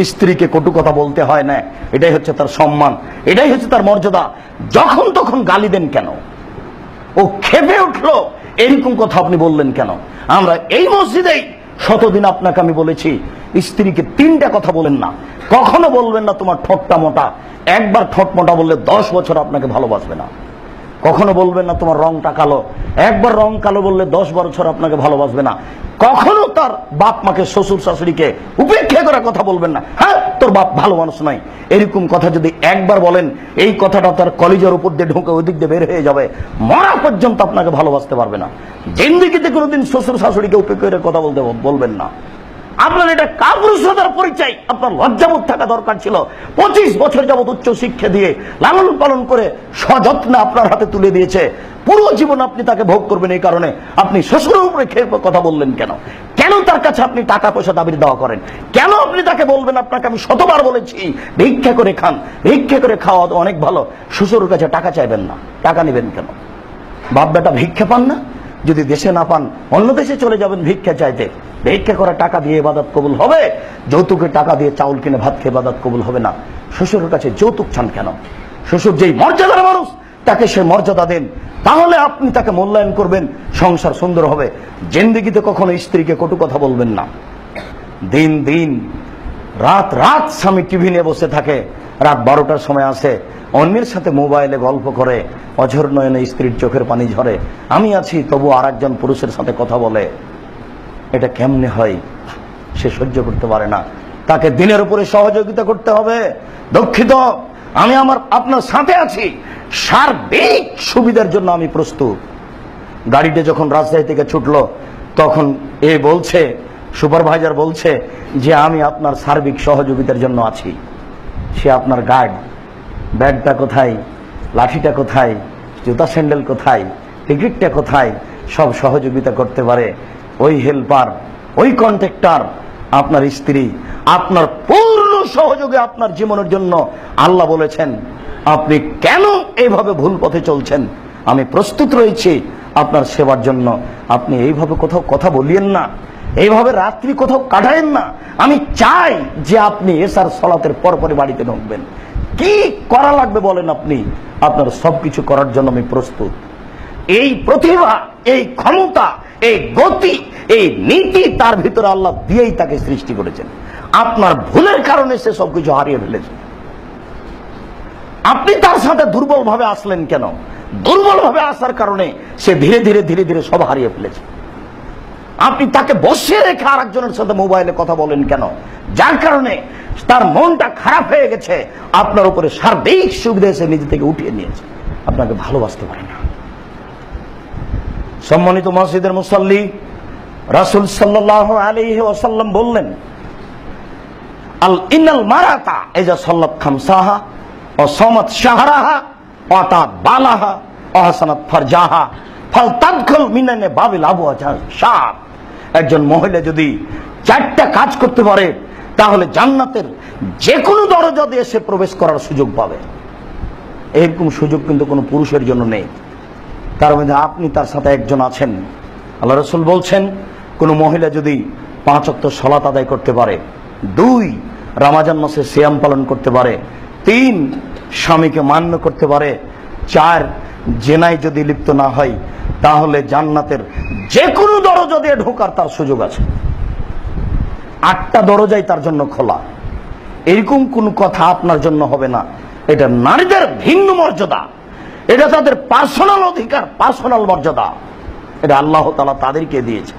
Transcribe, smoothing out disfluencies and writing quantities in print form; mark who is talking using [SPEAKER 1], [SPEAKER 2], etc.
[SPEAKER 1] স্ত্রীকে কটু কথা বলতে হয় না, এটাই হচ্ছে তার সম্মান, এটাই হচ্ছে তার মর্যাদা। যখন তখন গালি দেন কেন? ও খেপে উঠলো, এরকম কথা আপনি বললেন কেন? আমরা এই মসজিদেই শতদিন আপনাকে আমি বলেছি, স্ত্রীকে 3টা কথা বলেন না। কখনো বলবেন না তোমার ঠোঁটটা মোটা। একবার ঠোঁট মোটা বললে 10 বছর আপনাকে ভালোবাসবে না। কখনো বলবেন না তোমার রংটা কালো। একবার রং কালো বললে 10 বছর আপনাকে ভালোবাসবে না। কখনো তার বাপ মাকে, শ্বশুর শাশুড়িকে উপেক্ষা করার কথা বলবেন না। হ্যাঁ, তোর বাপ ভালো মানুষ নয়, এরকম কথা যদি একবার বলেন, এই কথাটা তার কলিজার উপর দিয়ে ঢুকে ওই দিক দিয়ে বের হয়ে যাবে, মরা পর্যন্ত আপনাকে ভালোবাসতে পারবে না। জিন্দেগিতে কোনোদিন শ্বশুর শাশুড়িকে উপেক্ষা করে কথা বলবেন না। আপনার এটা কাপুরুষতার পরিচয়। আপনার লজ্জাবোধ থাকা দরকার ছিল। 25 বছর যাবত উচ্চ শিক্ষা দিয়ে লালন পালন করে সযত্নে আপনার হাতে তুলে দিয়েছে। পুরো জীবন আপনি তাকে ভোগ করবেন, এই কারণে আপনি শ্বশুরের উপরে খেয়ে কথা বললেন কেন? কেন তার কাছে আপনি টাকা পয়সা দাবি দেওয়া করেন? কেন আপনি তাকে বলবেন, আপনাকে আমি শতবার বলেছি ভিক্ষা করে খান, ভিক্ষা করে খাওয়া অনেক ভালো, শ্বশুরের কাছে টাকা চাইবেন না। টাকা নেবেন কেন? বাপ বেটা ভিক্ষা পান না? যদি দেশে না পান অন্য দেশে চলে যাবেন ভিক্ষা চাইতে। ভিক্ষা করা টাকা দিয়ে ইবাদত কবুল হবে? যৌতুকের টাকা দিয়ে চাউল কিনে ভাত খেয়ে ইবাদত কবুল হবে না। শ্বশুরের কাছে যৌতুক চান কেন? শ্বশুর যেই মর্যাদার মানুষ, তাকে সে মর্যাদা দেন, তাহলে আপনি তাকে মূল্যায়ন করবেন, সংসার সুন্দর হবে। জিন্দেগিতে কখনো স্ত্রীকে কটু কথা বলবেন না। দিন দিন রাত রাত স্বামী টিভি নিয়ে বসে থাকে, রাত 12টার সময় আসে, অন্যের সাথে মোবাইলে গল্প করে, অঝর নয়নে স্ত্রীর চোখের পানি ঝরে। আমি আছি তবু আরেকজন পুরুষের সাথে কথা বলে। এটা কেমনে হয়? সে সহ্য করতে পারে না। তাকে দিনের উপরে সহযোগিতা করতে হবে। দুঃখিত, আমি আপনার সাথে আছি, সার্বিক সুবিধার জন্য আমি প্রস্তুত। গাড়িটা যখন রাজশাহী থেকে ছুটলো, তখন বলছে, সুপারভাইজার বলছে যে আমি আপনার সার্বিক সহযোগিতার জন্য আছি। সে আপনার গার্ড। ব্যাগটা কোথায়, লাঠিটা কোথায়, জুতা স্যান্ডেল কোথায়, টিকিটটা কোথায়, সব সহযোগিতা করতে পারে ওই হেল্পার, ওই কন্ট্রাক্টর আপনার স্ত্রী। আপনার পূর্ণ সহযোগে আপনার জীবনের জন্য আল্লাহ বলেছেন, আপনি কেন এইভাবে ভুল পথে চলছেন? আমি প্রস্তুত রয়েছি আপনার সেবার জন্য। আপনি এইভাবে কোথাও কথা বলিয়েন না, এইভাবে রাত্রি কোথাও কাটায়েন না। আমি চাই যে আপনি এশার সালাতের পরপরই বাড়িতে ঢুকবেন। কি করা লাগবে বলেন আপনি, আপনার সবকিছু করার জন্য আমি প্রস্তুত। এই প্রতিভা, এই ক্ষমতা, এই গতি, এই নীতি তার ভিতরে আল্লাহ দিয়েই তাকে সৃষ্টি করেছেন। আপনার ভুলের কারণে সে সবকিছু হারিয়ে ফেলেছে। আপনি তার সাথে দুর্বল ভাবে আসলেন কেন? দুর্বল ভাবে আসার কারণে সে ধীরে ধীরে ধীরে ধীরে সব হারিয়ে ফেলেছে। আপনি তাকে বসিয়ে রেখে আরেকজনের সাথে মোবাইলে কথা বলেন কেন? যার কারণে তার মনটা খারাপ হয়ে গেছে। আপনার উপরে সার্বিক সুবিধা এসে নিজে থেকে উঠিয়ে নিয়েছে, আপনাকে ভালোবাসতে পারে না। সম্মানিত মসজিদের মুসাল্লি, রাসূল সাল্লাল্লাহু আলাইহি ওয়াসাল্লাম বললেন, আল ইন্নাল মারাতা ইজা সাল্লাত খামসাহা ওয়া সামাত শাহরাহা ওয়া তাত বালাহা ওয়া হাসানাত ফারজাহা ফালতাদখুল মিনানে বাবিল আবওয়াজ শাহ। একজন মহিলা যদি 4টা কাজ করতে পারে, তাহলে জান্নাতের যে কোনো দরজা দিয়ে সে প্রবেশ করার সুযোগ পাবে। এরকম সুযোগ কিন্তু কোনো পুরুষের জন্য নেই। তার মধ্যে আপনি তার সাথে একজন আছেন। আল্লাহ রাসূল বলছেন, কোন মহিলা যদি 5 ওয়াক্ত সালাত আদায় করতে পারে, 2 রমজান মাসে সিয়াম পালন করতে পারে, 3 স্বামীকে মান্য করতে পারে, 4 জেনায় যদি লিপ্ত না হয়, তাহলে জান্নাতের যে কোনো দরজা দিয়ে ঢোকার তার সুযোগ আছে। 8টা দরজাই তার জন্য খোলা। এরকম কোন কথা আপনার জন্য হবে না। এটা নারীদের ভিন্ন মর্যাদা, এটা তাদের পার্সোনাল অধিকার, পার্সোনাল মর্যাদা। এটা আল্লাহ তাআলা তাদেরকে দিয়েছে।